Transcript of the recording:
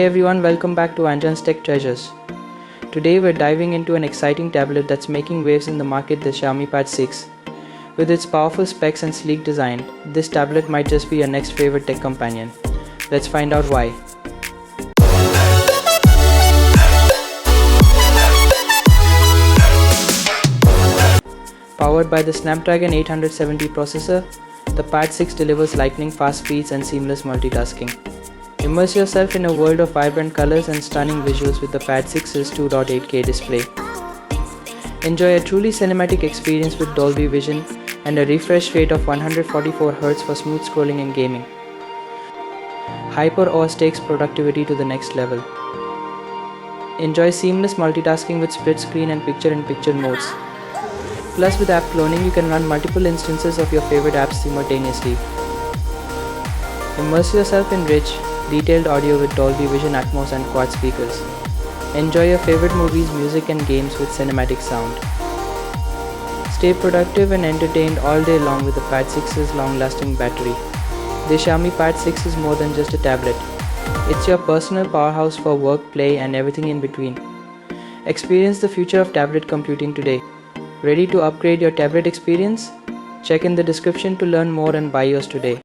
everyone, welcome back to Anjan's Tech Treasures. Today we're diving into an exciting tablet that's making waves in the market, the Xiaomi Pad 6. With its powerful specs and sleek design, this tablet might just be your next favorite tech companion. Let's find out why. Powered by the Snapdragon 870 processor, the Pad 6 delivers lightning-fast speeds and seamless multitasking. Immerse yourself in a world of vibrant colors and stunning visuals with the Pad 6's 2.8K display. Enjoy a truly cinematic experience with Dolby Vision and a refresh rate of 144Hz for smooth scrolling and gaming. HyperOS takes productivity to the next level. Enjoy seamless multitasking with split screen and picture-in-picture modes. Plus, with app cloning, you can run multiple instances of your favorite apps simultaneously. Immerse yourself in rich, detailed audio with Dolby Vision Atmos and quad speakers. Enjoy your favorite movies, music and games with cinematic sound. Stay productive and entertained all day long with the Pad 6's long-lasting battery. The Xiaomi Pad 6 is more than just a tablet. It's your personal powerhouse for work, play and everything in between. Experience the future of tablet computing today. Ready to upgrade your tablet experience? Check in the description to learn more and buy yours today.